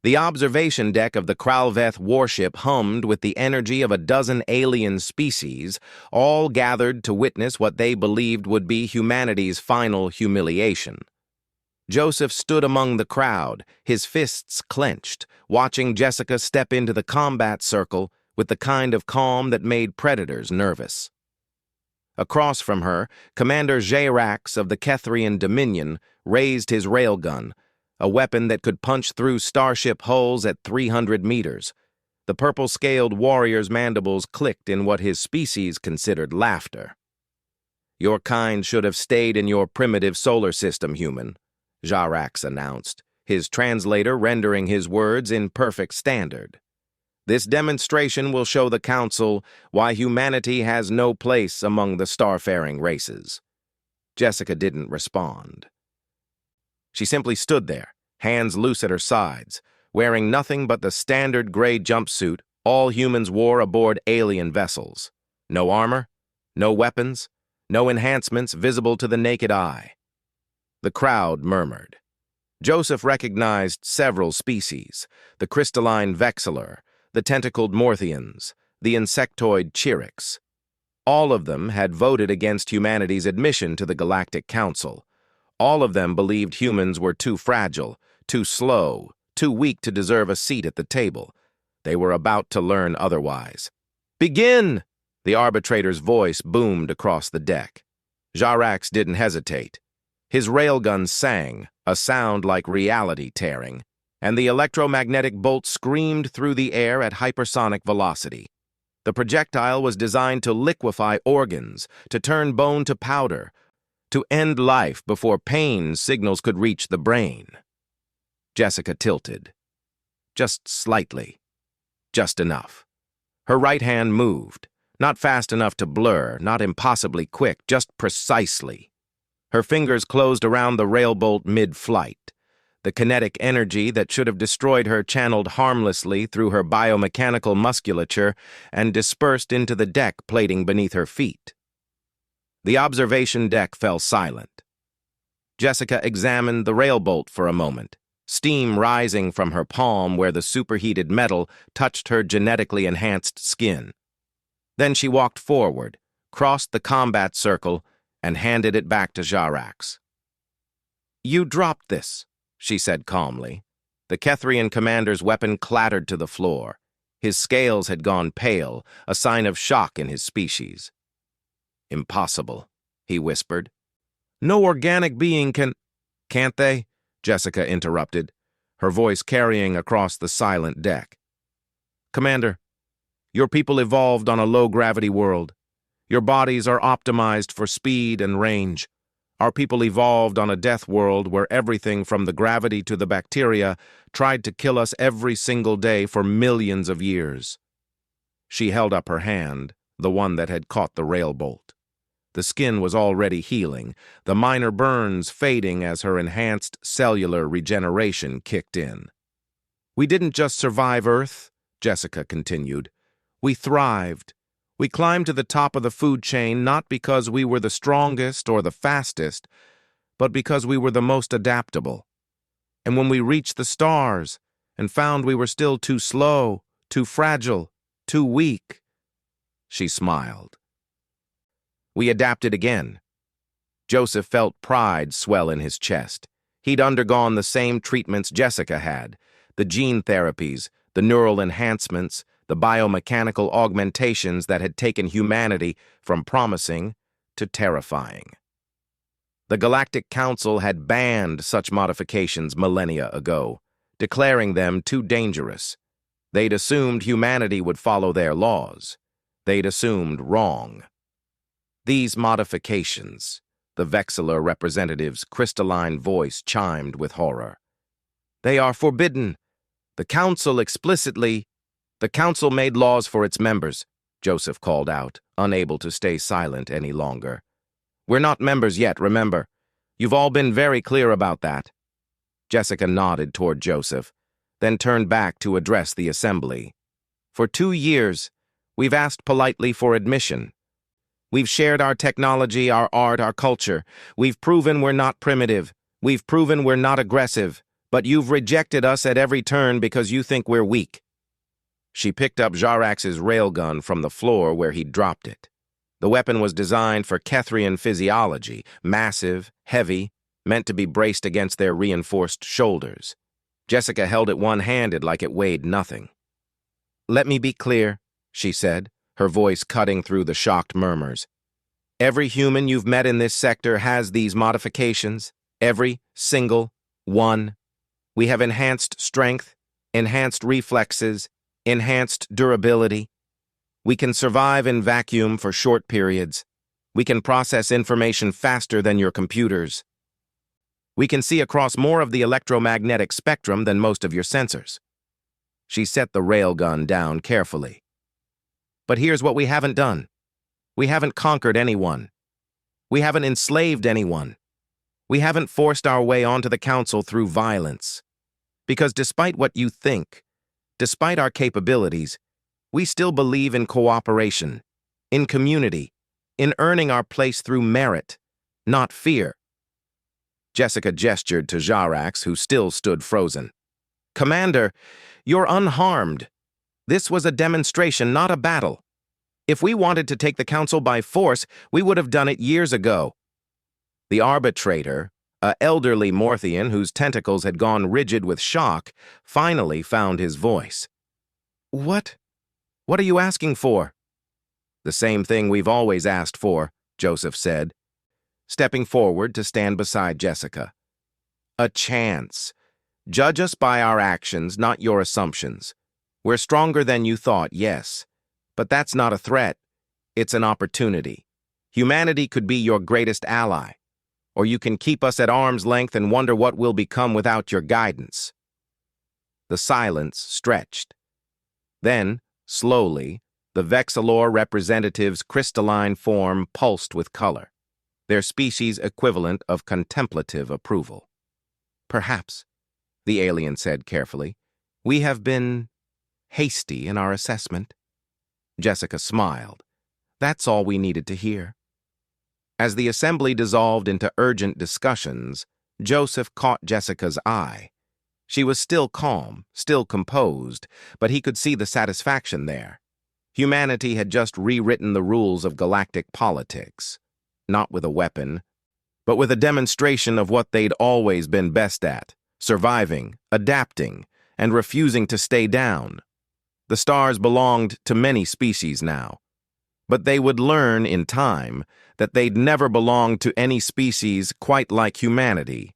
The observation deck of the Kralveth warship hummed with the energy of a dozen alien species, all gathered to witness what they believed would be humanity's final humiliation. Joseph stood among the crowd, his fists clenched, watching Jessica step into the combat circle with the kind of calm that made predators nervous. Across from her, Commander Jarax of the Kethrian Dominion raised his railgun, a weapon that could punch through starship hulls at 300 meters. The purple-scaled warrior's mandibles clicked in what his species considered laughter. "Your kind should have stayed in your primitive solar system, human," Jarax announced, his translator rendering his words in perfect standard. "This demonstration will show the Council why humanity has no place among the starfaring races." Jessica didn't respond. She simply stood there, hands loose at her sides, wearing nothing but the standard gray jumpsuit all humans wore aboard alien vessels. No armor, no weapons, no enhancements visible to the naked eye. The crowd murmured. Joseph recognized several species: the crystalline Vexillor, the tentacled Morthians, the insectoid Chirix. All of them had voted against humanity's admission to the Galactic Council. All of them believed humans were too fragile, too slow, too weak to deserve a seat at the table. They were about to learn otherwise. "Begin!" The arbitrator's voice boomed across the deck. Jarax didn't hesitate. His railgun sang, a sound like reality tearing, and the electromagnetic bolt screamed through the air at hypersonic velocity. The projectile was designed to liquefy organs, to turn bone to powder, to end life before pain signals could reach the brain. Jessica tilted. Just slightly. Just enough. Her right hand moved, not fast enough to blur, not impossibly quick, just precisely. Her fingers closed around the railbolt mid-flight. The kinetic energy that should have destroyed her channeled harmlessly through her biomechanical musculature and dispersed into the deck plating beneath her feet. The observation deck fell silent. Jessica examined the railbolt for a moment, steam rising from her palm where the superheated metal touched her genetically enhanced skin. Then she walked forward, crossed the combat circle, and handed it back to Jarax. "You dropped this," she said calmly. The Kethrian commander's weapon clattered to the floor. His scales had gone pale, a sign of shock in his species. "Impossible," he whispered. "No organic being can—" "Can't they?" Jessica interrupted, her voice carrying across the silent deck. "Commander, your people evolved on a low-gravity world. Your bodies are optimized for speed and range. Our people evolved on a death world where everything from the gravity to the bacteria tried to kill us every single day for millions of years." She held up her hand, the one that had caught the railbolt. The skin was already healing, the minor burns fading as her enhanced cellular regeneration kicked in. "We didn't just survive Earth," Jessica continued. "We thrived. We climbed to the top of the food chain not because we were the strongest or the fastest, but because we were the most adaptable. And when we reached the stars and found we were still too slow, too fragile, too weak," she smiled. "We adapted again." Joseph felt pride swell in his chest. He'd undergone the same treatments Jessica had, the gene therapies, the neural enhancements, the biomechanical augmentations that had taken humanity from promising to terrifying. The Galactic Council had banned such modifications millennia ago, declaring them too dangerous. They'd assumed humanity would follow their laws. They'd assumed wrong. "These modifications," the Vexillor representative's crystalline voice chimed with horror. "They are forbidden. The Council explicitly—" "The Council made laws for its members," Joseph called out, unable to stay silent any longer. "We're not members yet, remember. You've all been very clear about that." Jessica nodded toward Joseph, then turned back to address the assembly. "For 2 years, we've asked politely for admission. We've shared our technology, our art, our culture. We've proven we're not primitive. We've proven we're not aggressive. But you've rejected us at every turn because you think we're weak." She picked up Jarax's railgun from the floor where he'd dropped it. The weapon was designed for Kethrian physiology, massive, heavy, meant to be braced against their reinforced shoulders. Jessica held it one-handed like it weighed nothing. "Let me be clear," she said, her voice cutting through the shocked murmurs. "Every human you've met in this sector has these modifications. Every single one. We have enhanced strength, enhanced reflexes, enhanced durability. We can survive in vacuum for short periods. We can process information faster than your computers. We can see across more of the electromagnetic spectrum than most of your sensors." She set the railgun down carefully. "But here's what we haven't done. We haven't conquered anyone. We haven't enslaved anyone. We haven't forced our way onto the council through violence. Because despite what you think, despite our capabilities, we still believe in cooperation, in community, in earning our place through merit, not fear." Jessica gestured to Jarax, who still stood frozen. "Commander, you're unharmed. This was a demonstration, not a battle. If we wanted to take the council by force, we would have done it years ago." The arbitrator, an elderly Morthian whose tentacles had gone rigid with shock, finally found his voice. What are you asking for?" "The same thing we've always asked for," Joseph said, stepping forward to stand beside Jessica. "A chance. Judge us by our actions, not your assumptions. We're stronger than you thought, yes. But that's not a threat. It's an opportunity. Humanity could be your greatest ally. Or you can keep us at arm's length and wonder what we'll become without your guidance." The silence stretched. Then, slowly, the Vexillor representative's crystalline form pulsed with color, their species equivalent of contemplative approval. "Perhaps," the alien said carefully, "we have been hasty in our assessment." Jessica smiled. That's all we needed to hear. As the assembly dissolved into urgent discussions, Joseph caught Jessica's eye. She was still calm, still composed, but he could see the satisfaction there. Humanity had just rewritten the rules of galactic politics, not with a weapon, but with a demonstration of what they'd always been best at: surviving, adapting, and refusing to stay down. The stars belonged to many species now, but they would learn in time that they'd never belonged to any species quite like humanity,